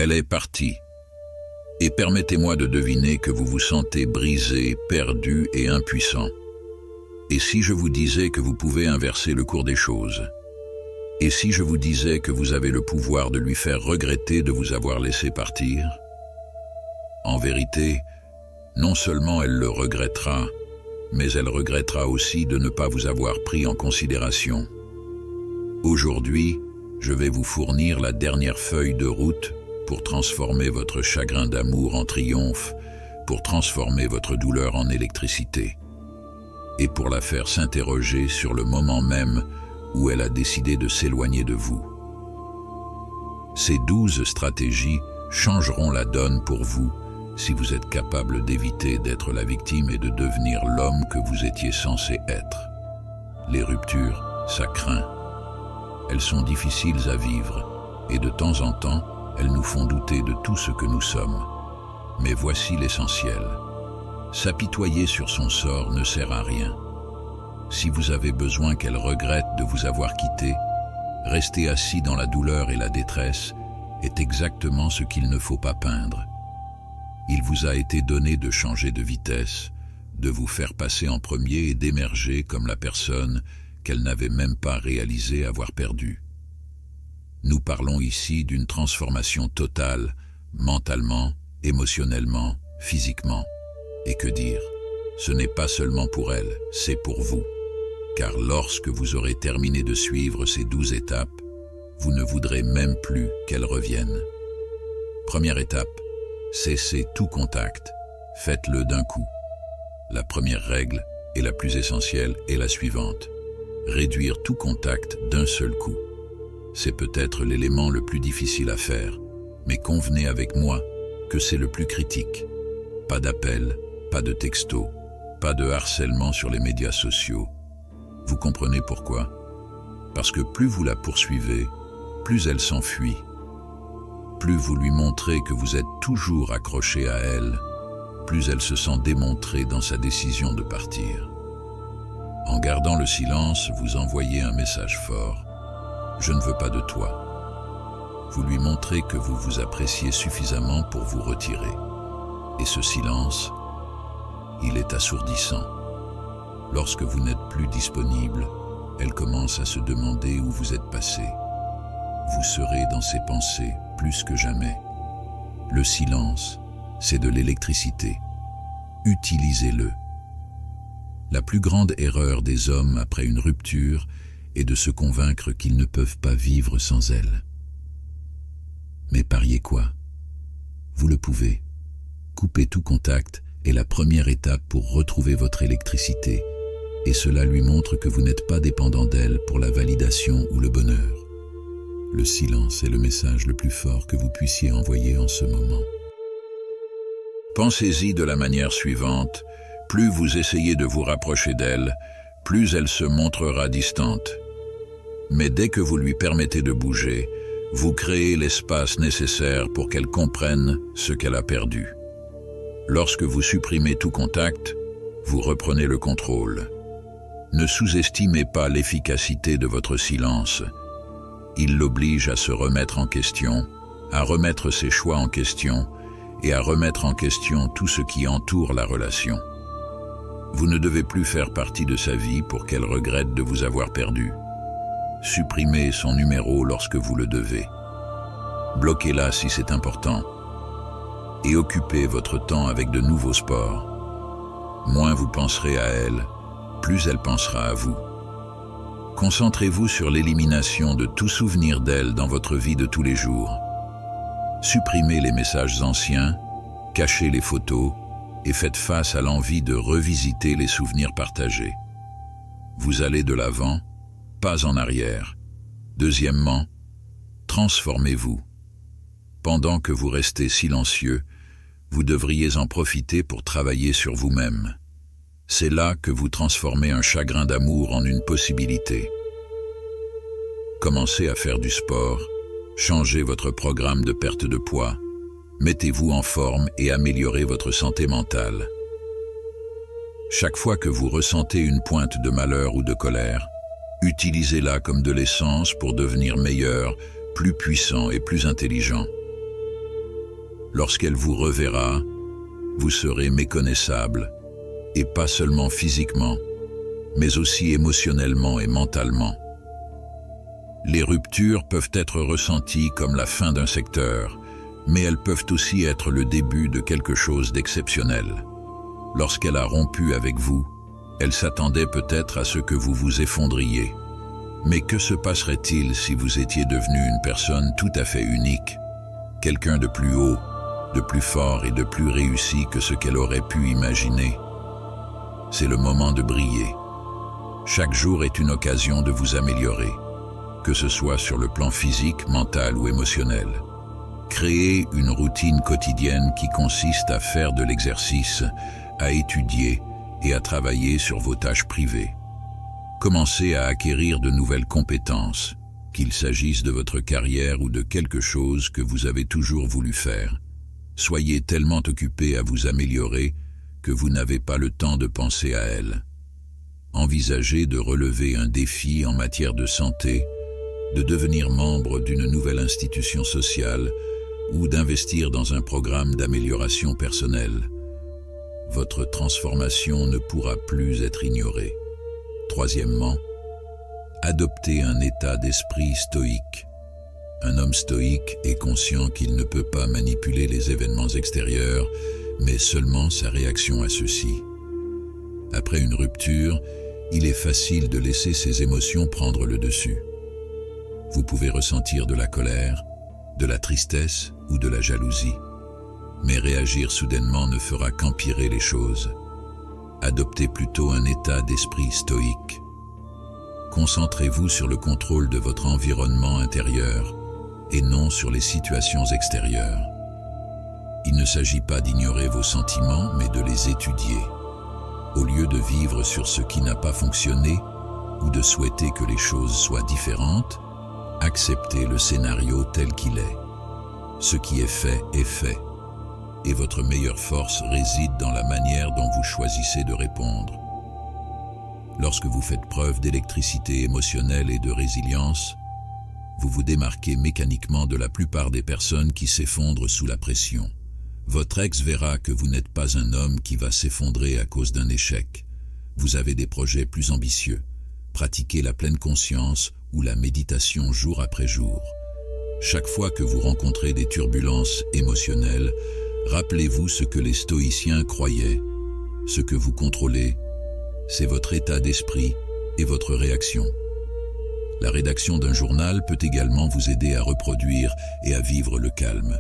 Elle est partie. Et permettez-moi de deviner que vous vous sentez brisé, perdu et impuissant. Et si je vous disais que vous pouvez inverser le cours des choses? Et si je vous disais que vous avez le pouvoir de lui faire regretter de vous avoir laissé partir? En vérité, non seulement elle le regrettera, mais elle regrettera aussi de ne pas vous avoir pris en considération. Aujourd'hui, je vais vous fournir la dernière feuille de route pour transformer votre chagrin d'amour en triomphe, pour transformer votre douleur en électricité, et pour la faire s'interroger sur le moment même où elle a décidé de s'éloigner de vous. Ces 12 stratégies changeront la donne pour vous si vous êtes capable d'éviter d'être la victime et de devenir l'homme que vous étiez censé être. Les ruptures, ça craint. Elles sont difficiles à vivre, et de temps en temps, elles nous font douter de tout ce que nous sommes. Mais voici l'essentiel. S'apitoyer sur son sort ne sert à rien. Si vous avez besoin qu'elle regrette de vous avoir quitté, rester assis dans la douleur et la détresse est exactement ce qu'il ne faut pas peindre. Il vous a été donné de changer de vitesse, de vous faire passer en premier et d'émerger comme la personne qu'elle n'avait même pas réalisé avoir perdue. Nous parlons ici d'une transformation totale, mentalement, émotionnellement, physiquement. Et que dire? Ce n'est pas seulement pour elle, c'est pour vous. Car lorsque vous aurez terminé de suivre ces 12 étapes, vous ne voudrez même plus qu'elles reviennent. Première étape, cessez tout contact. Faites-le d'un coup. La première règle, et la plus essentielle, est la suivante. Réduire tout contact d'un seul coup. C'est peut-être l'élément le plus difficile à faire, mais convenez avec moi que c'est le plus critique. Pas d'appel, pas de texto, pas de harcèlement sur les médias sociaux. Vous comprenez pourquoi? Parce que plus vous la poursuivez, plus elle s'enfuit. Plus vous lui montrez que vous êtes toujours accroché à elle, plus elle se sent démontrée dans sa décision de partir. En gardant le silence, vous envoyez un message fort. Je ne veux pas de toi. Vous lui montrez que vous vous appréciez suffisamment pour vous retirer. Et ce silence, il est assourdissant. Lorsque vous n'êtes plus disponible, elle commence à se demander où vous êtes passé. Vous serez dans ses pensées plus que jamais. Le silence, c'est de l'électricité. Utilisez-le. La plus grande erreur des hommes après une rupture est de se convaincre qu'ils ne peuvent pas vivre sans elle. Mais pariez quoi? Vous le pouvez. Couper tout contact est la première étape pour retrouver votre électricité, et cela lui montre que vous n'êtes pas dépendant d'elle pour la validation ou le bonheur. Le silence est le message le plus fort que vous puissiez envoyer en ce moment. Pensez-y de la manière suivante. Plus vous essayez de vous rapprocher d'elle, plus elle se montrera distante. Mais dès que vous lui permettez de bouger, vous créez l'espace nécessaire pour qu'elle comprenne ce qu'elle a perdu. Lorsque vous supprimez tout contact, vous reprenez le contrôle. Ne sous-estimez pas l'efficacité de votre silence. Il l'oblige à se remettre en question, à remettre ses choix en question et à remettre en question tout ce qui entoure la relation. Vous ne devez plus faire partie de sa vie pour qu'elle regrette de vous avoir perdu. Supprimez son numéro lorsque vous le devez. Bloquez-la si c'est important. Et occupez votre temps avec de nouveaux sports. Moins vous penserez à elle, plus elle pensera à vous. Concentrez-vous sur l'élimination de tout souvenir d'elle dans votre vie de tous les jours. Supprimez les messages anciens, cachez les photos et faites face à l'envie de revisiter les souvenirs partagés. Vous allez de l'avant, pas en arrière. Deuxièmement, transformez-vous. Pendant que vous restez silencieux, vous devriez en profiter pour travailler sur vous-même. C'est là que vous transformez un chagrin d'amour en une possibilité. Commencez à faire du sport, changez votre programme de perte de poids, mettez-vous en forme et améliorez votre santé mentale. Chaque fois que vous ressentez une pointe de malheur ou de colère, utilisez-la comme de l'essence pour devenir meilleur, plus puissant et plus intelligent. Lorsqu'elle vous reverra, vous serez méconnaissable, et pas seulement physiquement, mais aussi émotionnellement et mentalement. Les ruptures peuvent être ressenties comme la fin d'un secteur, mais elles peuvent aussi être le début de quelque chose d'exceptionnel. Lorsqu'elle a rompu avec vous, elle s'attendait peut-être à ce que vous vous effondriez. Mais que se passerait-il si vous étiez devenu une personne tout à fait unique, quelqu'un de plus haut, de plus fort et de plus réussi que ce qu'elle aurait pu imaginer? C'est le moment de briller. Chaque jour est une occasion de vous améliorer, que ce soit sur le plan physique, mental ou émotionnel. Créez une routine quotidienne qui consiste à faire de l'exercice, à étudier et à travailler sur vos tâches privées. Commencez à acquérir de nouvelles compétences, qu'il s'agisse de votre carrière ou de quelque chose que vous avez toujours voulu faire. Soyez tellement occupé à vous améliorer que vous n'avez pas le temps de penser à elle. Envisagez de relever un défi en matière de santé, de devenir membre d'une nouvelle institution sociale ou d'investir dans un programme d'amélioration personnelle. Votre transformation ne pourra plus être ignorée. Troisièmement, adoptez un état d'esprit stoïque. Un homme stoïque est conscient qu'il ne peut pas manipuler les événements extérieurs, mais seulement sa réaction à ceux-ci. Après une rupture, il est facile de laisser ses émotions prendre le dessus. Vous pouvez ressentir de la colère, de la tristesse ou de la jalousie. Mais réagir soudainement ne fera qu'empirer les choses. Adoptez plutôt un état d'esprit stoïque. Concentrez-vous sur le contrôle de votre environnement intérieur et non sur les situations extérieures. Il ne s'agit pas d'ignorer vos sentiments, mais de les étudier. Au lieu de vivre sur ce qui n'a pas fonctionné ou de souhaiter que les choses soient différentes, acceptez le scénario tel qu'il est. Ce qui est fait, et votre meilleure force réside dans la manière dont vous choisissez de répondre. Lorsque vous faites preuve d'électricité émotionnelle et de résilience, vous vous démarquez mécaniquement de la plupart des personnes qui s'effondrent sous la pression. Votre ex verra que vous n'êtes pas un homme qui va s'effondrer à cause d'un échec. Vous avez des projets plus ambitieux. Pratiquez la pleine conscience ou la méditation jour après jour. Chaque fois que vous rencontrez des turbulences émotionnelles, rappelez-vous ce que les stoïciens croyaient. Ce que vous contrôlez, c'est votre état d'esprit et votre réaction. La rédaction d'un journal peut également vous aider à reproduire et à vivre le calme.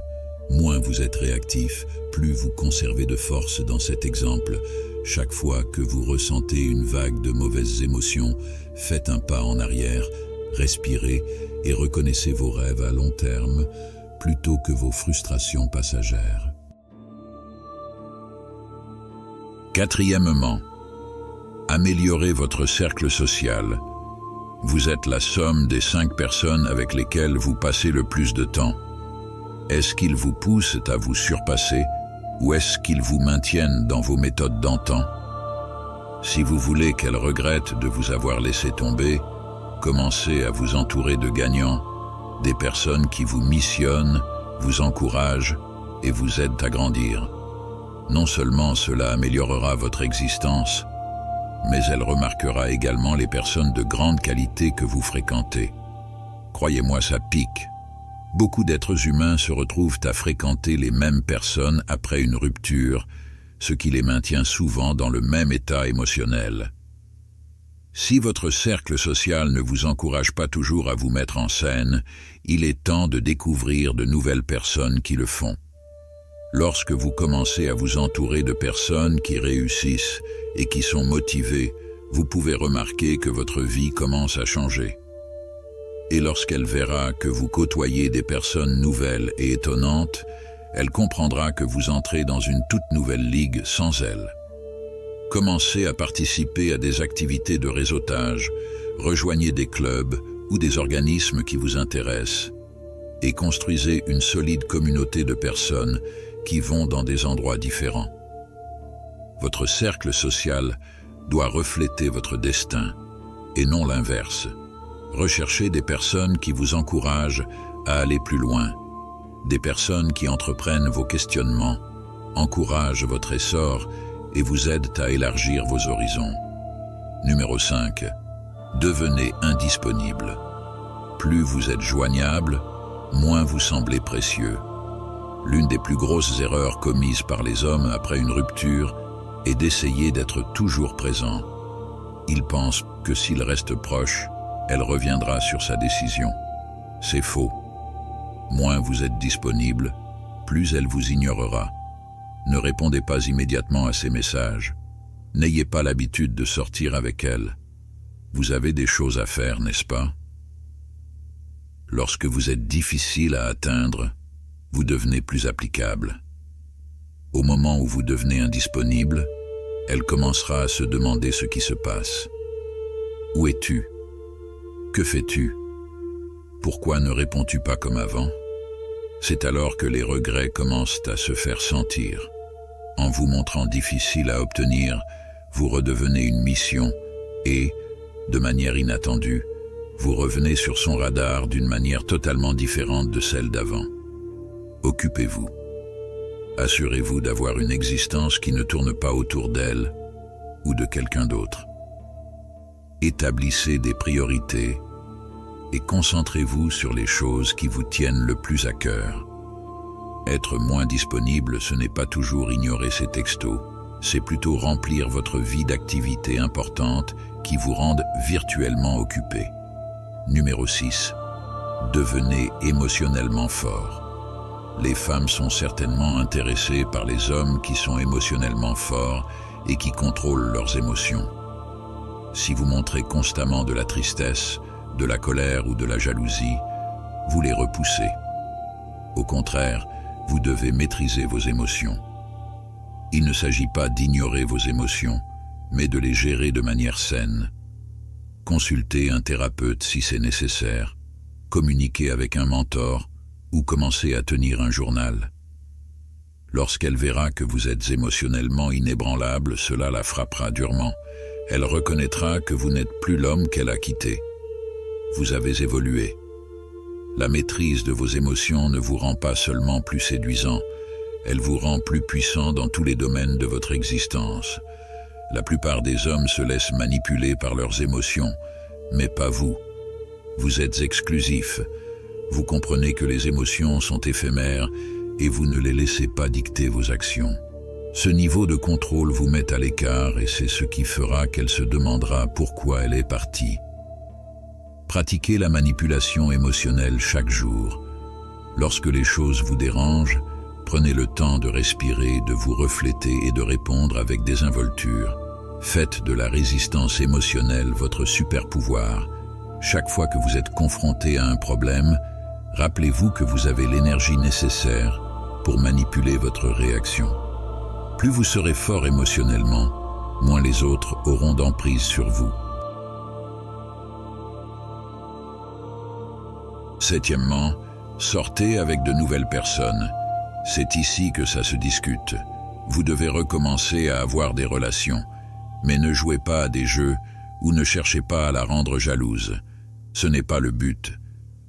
Moins vous êtes réactif, plus vous conservez de force dans cet exemple. Chaque fois que vous ressentez une vague de mauvaises émotions, faites un pas en arrière, respirez et reconnaissez vos rêves à long terme plutôt que vos frustrations passagères. Quatrièmement, améliorez votre cercle social. Vous êtes la somme des 5 personnes avec lesquelles vous passez le plus de temps. Est-ce qu'ils vous poussent à vous surpasser ou est-ce qu'ils vous maintiennent dans vos méthodes d'antan? Si vous voulez qu'elles regrettent de vous avoir laissé tomber, commencez à vous entourer de gagnants, des personnes qui vous missionnent, vous encouragent et vous aident à grandir. Non seulement cela améliorera votre existence, mais elle remarquera également les personnes de grande qualité que vous fréquentez. Croyez-moi, ça pique. Beaucoup d'êtres humains se retrouvent à fréquenter les mêmes personnes après une rupture, ce qui les maintient souvent dans le même état émotionnel. Si votre cercle social ne vous encourage pas toujours à vous mettre en scène, il est temps de découvrir de nouvelles personnes qui le font. Lorsque vous commencez à vous entourer de personnes qui réussissent et qui sont motivées, vous pouvez remarquer que votre vie commence à changer. Et lorsqu'elle verra que vous côtoyez des personnes nouvelles et étonnantes, elle comprendra que vous entrez dans une toute nouvelle ligue sans elle. Commencez à participer à des activités de réseautage, rejoignez des clubs ou des organismes qui vous intéressent, et construisez une solide communauté de personnes qui vont dans des endroits différents. Votre cercle social doit refléter votre destin, et non l'inverse. Recherchez des personnes qui vous encouragent à aller plus loin. Des personnes qui entreprennent vos questionnements, encouragent votre essor et vous aident à élargir vos horizons. Numéro 5. Devenez indisponible. Plus vous êtes joignable, moins vous semblez précieux. L'une des plus grosses erreurs commises par les hommes après une rupture est d'essayer d'être toujours présent. Ils pensent que s'il reste proche, elle reviendra sur sa décision. C'est faux. Moins vous êtes disponible, plus elle vous ignorera. Ne répondez pas immédiatement à ses messages. N'ayez pas l'habitude de sortir avec elle. Vous avez des choses à faire, n'est-ce pas? Lorsque vous êtes difficile à atteindre, vous devenez plus applicable. Au moment où vous devenez indisponible, elle commencera à se demander ce qui se passe. Où es-tu? Que fais-tu? Pourquoi ne réponds-tu pas comme avant? C'est alors que les regrets commencent à se faire sentir. En vous montrant difficile à obtenir, vous redevenez une mission et, de manière inattendue, vous revenez sur son radar d'une manière totalement différente de celle d'avant. Occupez-vous. Assurez-vous d'avoir une existence qui ne tourne pas autour d'elle ou de quelqu'un d'autre. Établissez des priorités et concentrez-vous sur les choses qui vous tiennent le plus à cœur. Être moins disponible, ce n'est pas toujours ignorer ses textos, c'est plutôt remplir votre vie d'activités importantes qui vous rendent virtuellement occupé. Numéro 6. Devenez émotionnellement fort. Les femmes sont certainement intéressées par les hommes qui sont émotionnellement forts et qui contrôlent leurs émotions. Si vous montrez constamment de la tristesse, de la colère ou de la jalousie, vous les repoussez. Au contraire, vous devez maîtriser vos émotions. Il ne s'agit pas d'ignorer vos émotions, mais de les gérer de manière saine. Consultez un thérapeute si c'est nécessaire, communiquez avec un mentor ou commencez à tenir un journal. Lorsqu'elle verra que vous êtes émotionnellement inébranlable, cela la frappera durement. Elle reconnaîtra que vous n'êtes plus l'homme qu'elle a quitté. Vous avez évolué. La maîtrise de vos émotions ne vous rend pas seulement plus séduisant, elle vous rend plus puissant dans tous les domaines de votre existence. La plupart des hommes se laissent manipuler par leurs émotions, mais pas vous. Vous êtes exclusif. Vous comprenez que les émotions sont éphémères et vous ne les laissez pas dicter vos actions. Ce niveau de contrôle vous met à l'écart et c'est ce qui fera qu'elle se demandera pourquoi elle est partie. Pratiquez la manipulation émotionnelle chaque jour. Lorsque les choses vous dérangent, prenez le temps de respirer, de vous refléter et de répondre avec désinvolture. Faites de la résistance émotionnelle votre super pouvoir. Chaque fois que vous êtes confronté à un problème, rappelez-vous que vous avez l'énergie nécessaire pour manipuler votre réaction. Plus vous serez fort émotionnellement, moins les autres auront d'emprise sur vous. Septièmement, sortez avec de nouvelles personnes. C'est ici que ça se discute. Vous devez recommencer à avoir des relations, mais ne jouez pas à des jeux ou ne cherchez pas à la rendre jalouse. Ce n'est pas le but.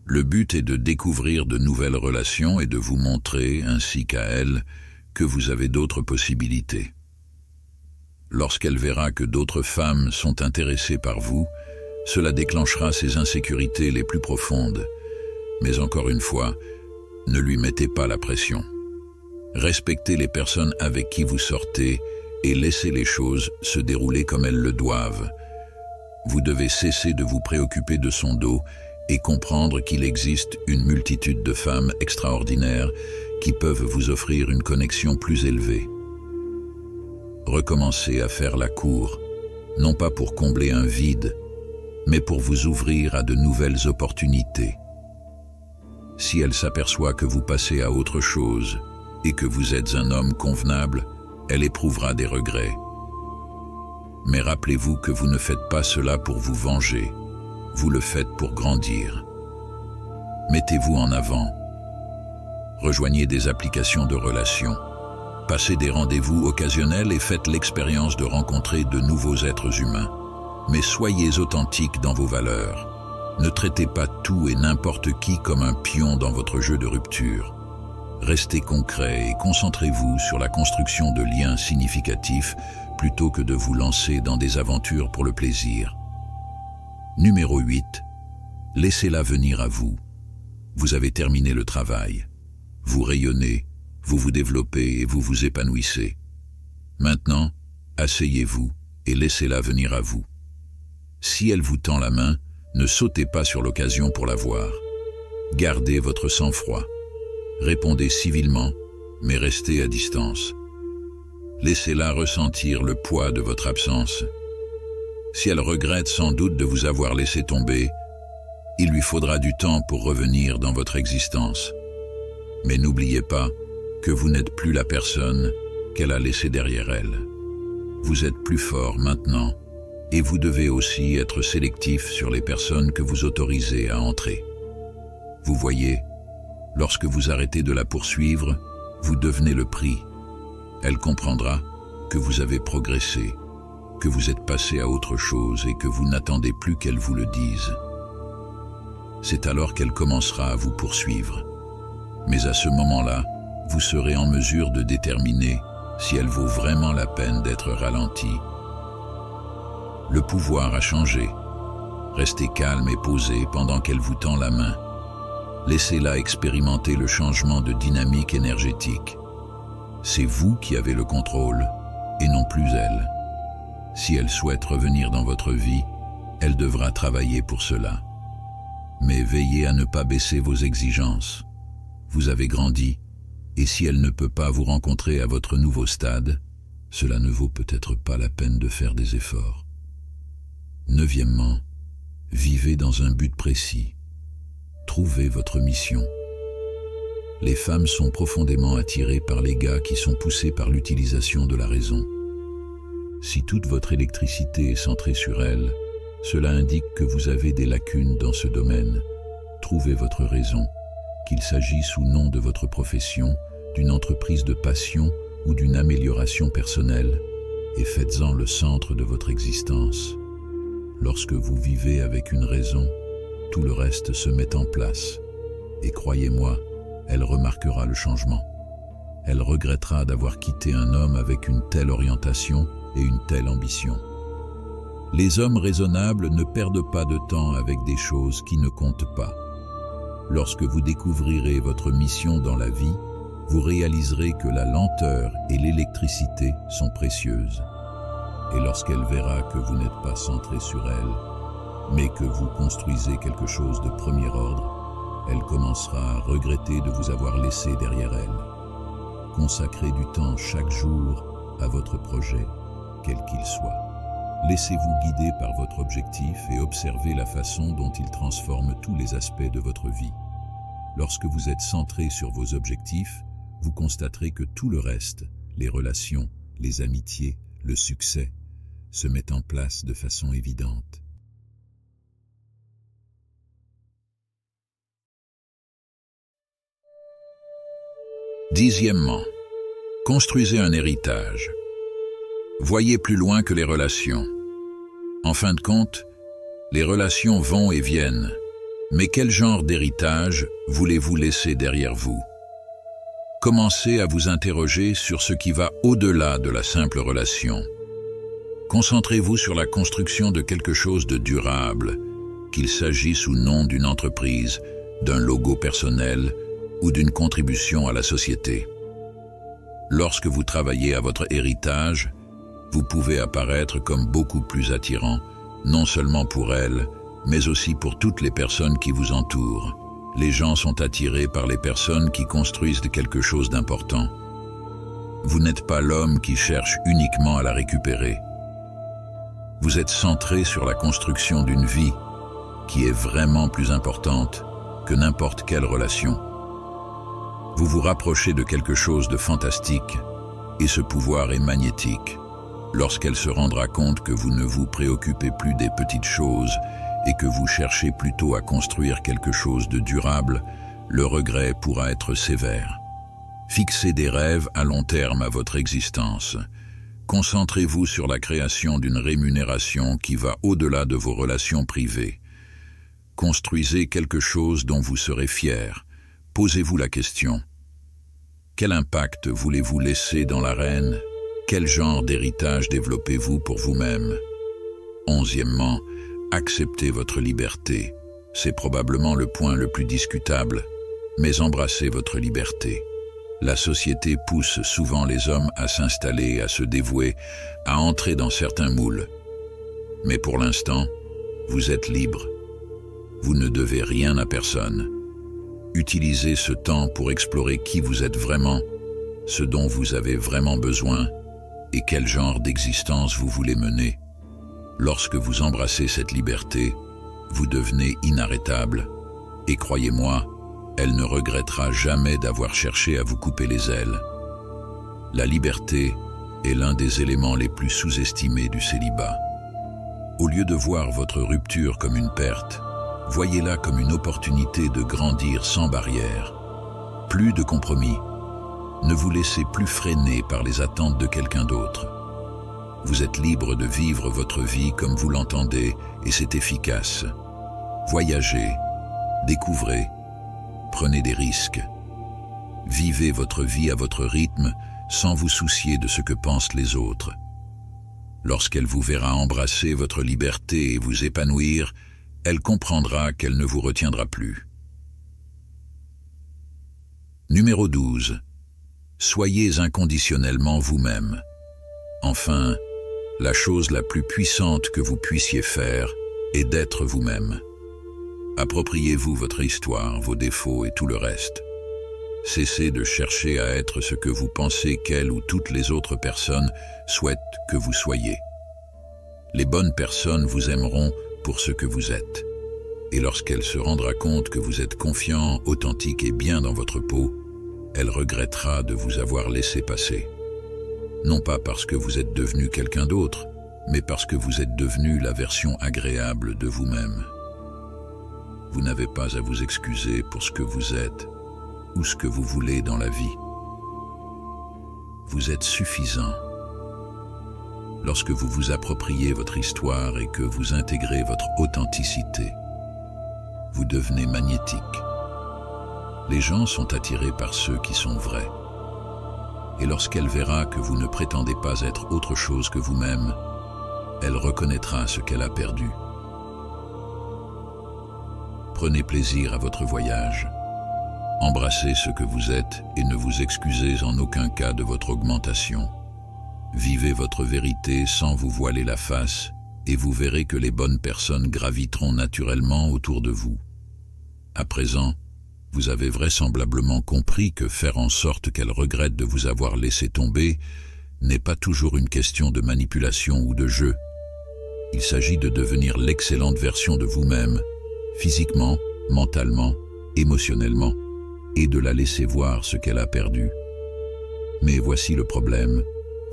Le but est de découvrir de nouvelles relations et de vous montrer, ainsi qu'à elle, que vous avez d'autres possibilités. Lorsqu'elle verra que d'autres femmes sont intéressées par vous, cela déclenchera ses insécurités les plus profondes. Mais encore une fois, ne lui mettez pas la pression. Respectez les personnes avec qui vous sortez et laissez les choses se dérouler comme elles le doivent. Vous devez cesser de vous préoccuper de son dos et comprendre qu'il existe une multitude de femmes extraordinaires qui peuvent vous offrir une connexion plus élevée. Recommencez à faire la cour, non pas pour combler un vide, mais pour vous ouvrir à de nouvelles opportunités. Si elle s'aperçoit que vous passez à autre chose et que vous êtes un homme convenable, elle éprouvera des regrets. Mais rappelez-vous que vous ne faites pas cela pour vous venger, vous le faites pour grandir. Mettez-vous en avant. Rejoignez des applications de relations. Passez des rendez-vous occasionnels et faites l'expérience de rencontrer de nouveaux êtres humains. Mais soyez authentiques dans vos valeurs. Ne traitez pas tout et n'importe qui comme un pion dans votre jeu de rupture. Restez concret et concentrez-vous sur la construction de liens significatifs plutôt que de vous lancer dans des aventures pour le plaisir. Numéro 8. Laissez-la venir à vous. Vous avez terminé le travail. Vous rayonnez, vous vous développez et vous vous épanouissez. Maintenant, asseyez-vous et laissez-la venir à vous. Si elle vous tend la main, ne sautez pas sur l'occasion pour la voir. Gardez votre sang-froid. Répondez civilement, mais restez à distance. Laissez-la ressentir le poids de votre absence. Si elle regrette sans doute de vous avoir laissé tomber, il lui faudra du temps pour revenir dans votre existence. Mais n'oubliez pas que vous n'êtes plus la personne qu'elle a laissée derrière elle. Vous êtes plus fort maintenant et vous devez aussi être sélectif sur les personnes que vous autorisez à entrer. Vous voyez, lorsque vous arrêtez de la poursuivre, vous devenez le prix. Elle comprendra que vous avez progressé, que vous êtes passé à autre chose et que vous n'attendez plus qu'elle vous le dise. C'est alors qu'elle commencera à vous poursuivre. Mais à ce moment-là, vous serez en mesure de déterminer si elle vaut vraiment la peine d'être ralentie. Le pouvoir a changé. Restez calme et posé pendant qu'elle vous tend la main. Laissez-la expérimenter le changement de dynamique énergétique. C'est vous qui avez le contrôle, et non plus elle. Si elle souhaite revenir dans votre vie, elle devra travailler pour cela. Mais veillez à ne pas baisser vos exigences. Vous avez grandi, et si elle ne peut pas vous rencontrer à votre nouveau stade, cela ne vaut peut-être pas la peine de faire des efforts. Neuvièmement, vivez dans un but précis. Trouvez votre mission. Les femmes sont profondément attirées par les gars qui sont poussés par l'utilisation de la raison. Si toute votre électricité est centrée sur elles, cela indique que vous avez des lacunes dans ce domaine. Trouvez votre raison, qu'il s'agisse ou non de votre profession, d'une entreprise de passion ou d'une amélioration personnelle, et faites-en le centre de votre existence. Lorsque vous vivez avec une raison, tout le reste se met en place. Et croyez-moi, elle remarquera le changement. Elle regrettera d'avoir quitté un homme avec une telle orientation et une telle ambition. Les hommes raisonnables ne perdent pas de temps avec des choses qui ne comptent pas. Lorsque vous découvrirez votre mission dans la vie, vous réaliserez que la lenteur et l'électricité sont précieuses. Et lorsqu'elle verra que vous n'êtes pas centré sur elle, mais que vous construisez quelque chose de premier ordre, elle commencera à regretter de vous avoir laissé derrière elle. Consacrez du temps chaque jour à votre projet, quel qu'il soit. Laissez-vous guider par votre objectif et observez la façon dont il transforme tous les aspects de votre vie. Lorsque vous êtes centré sur vos objectifs, vous constaterez que tout le reste, les relations, les amitiés, le succès, se met en place de façon évidente. Dixièmement, construisez un héritage. Voyez plus loin que les relations. En fin de compte, les relations vont et viennent, mais quel genre d'héritage voulez-vous laisser derrière vous? Commencez à vous interroger sur ce qui va au-delà de la simple relation. Concentrez-vous sur la construction de quelque chose de durable, qu'il s'agisse ou non d'une entreprise, d'un logo personnel ou d'une contribution à la société. Lorsque vous travaillez à votre héritage, vous pouvez apparaître comme beaucoup plus attirant, non seulement pour elle, mais aussi pour toutes les personnes qui vous entourent. Les gens sont attirés par les personnes qui construisent quelque chose d'important. Vous n'êtes pas l'homme qui cherche uniquement à la récupérer. Vous êtes centré sur la construction d'une vie qui est vraiment plus importante que n'importe quelle relation. Vous vous rapprochez de quelque chose de fantastique et ce pouvoir est magnétique. Lorsqu'elle se rendra compte que vous ne vous préoccupez plus des petites choses et que vous cherchez plutôt à construire quelque chose de durable, le regret pourra être sévère. Fixez des rêves à long terme à votre existence. Concentrez-vous sur la création d'une rémunération qui va au-delà de vos relations privées. Construisez quelque chose dont vous serez fier. Posez-vous la question: Quel impact voulez-vous laisser dans l'arène? Quel genre d'héritage développez-vous pour vous-même? 11e, acceptez votre liberté. C'est probablement le point le plus discutable, mais embrassez votre liberté. La société pousse souvent les hommes à s'installer, à se dévouer, à entrer dans certains moules. Mais pour l'instant, vous êtes libre. Vous ne devez rien à personne. Utilisez ce temps pour explorer qui vous êtes vraiment, ce dont vous avez vraiment besoin et quel genre d'existence vous voulez mener. Lorsque vous embrassez cette liberté, vous devenez inarrêtable. Et croyez-moi, elle ne regrettera jamais d'avoir cherché à vous couper les ailes. La liberté est l'un des éléments les plus sous-estimés du célibat. Au lieu de voir votre rupture comme une perte, voyez-la comme une opportunité de grandir sans barrière. Plus de compromis. Ne vous laissez plus freiner par les attentes de quelqu'un d'autre. Vous êtes libre de vivre votre vie comme vous l'entendez et c'est efficace. Voyagez, découvrez, prenez des risques. Vivez votre vie à votre rythme sans vous soucier de ce que pensent les autres. Lorsqu'elle vous verra embrasser votre liberté et vous épanouir, elle comprendra qu'elle ne vous retiendra plus. Numéro 12. Soyez inconditionnellement vous-même. Enfin, la chose la plus puissante que vous puissiez faire est d'être vous-même. Appropriez-vous votre histoire, vos défauts et tout le reste. Cessez de chercher à être ce que vous pensez qu'elle ou toutes les autres personnes souhaitent que vous soyez. Les bonnes personnes vous aimeront pour ce que vous êtes. Et lorsqu'elle se rendra compte que vous êtes confiant, authentique et bien dans votre peau, elle regrettera de vous avoir laissé passer. Non pas parce que vous êtes devenu quelqu'un d'autre, mais parce que vous êtes devenu la version agréable de vous-même. Vous n'avez pas à vous excuser pour ce que vous êtes ou ce que vous voulez dans la vie. Vous êtes suffisant. Lorsque vous vous appropriez votre histoire et que vous intégrez votre authenticité, vous devenez magnétique. Les gens sont attirés par ceux qui sont vrais. Et lorsqu'elle verra que vous ne prétendez pas être autre chose que vous-même, elle reconnaîtra ce qu'elle a perdu. Prenez plaisir à votre voyage. Embrassez ce que vous êtes et ne vous excusez en aucun cas de votre augmentation. Vivez votre vérité sans vous voiler la face et vous verrez que les bonnes personnes graviteront naturellement autour de vous. À présent, vous avez vraisemblablement compris que faire en sorte qu'elle regrette de vous avoir laissé tomber n'est pas toujours une question de manipulation ou de jeu. Il s'agit de devenir l'excellente version de vous-même, physiquement, mentalement, émotionnellement, et de la laisser voir ce qu'elle a perdu. Mais voici le problème,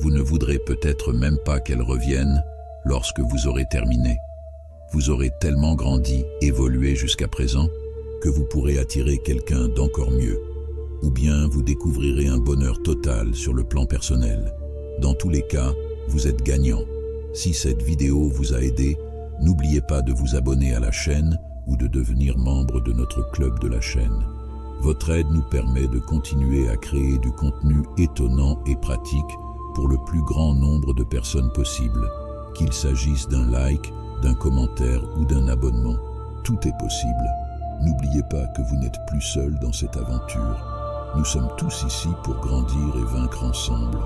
vous ne voudrez peut-être même pas qu'elle revienne lorsque vous aurez terminé. Vous aurez tellement grandi, évolué jusqu'à présent, que vous pourrez attirer quelqu'un d'encore mieux, ou bien vous découvrirez un bonheur total sur le plan personnel. Dans tous les cas, vous êtes gagnant. Si cette vidéo vous a aidé, n'oubliez pas de vous abonner à la chaîne ou de devenir membre de notre club de la chaîne. Votre aide nous permet de continuer à créer du contenu étonnant et pratique pour le plus grand nombre de personnes possible, qu'il s'agisse d'un like, d'un commentaire ou d'un abonnement. Tout est possible. N'oubliez pas que vous n'êtes plus seul dans cette aventure. Nous sommes tous ici pour grandir et vaincre ensemble.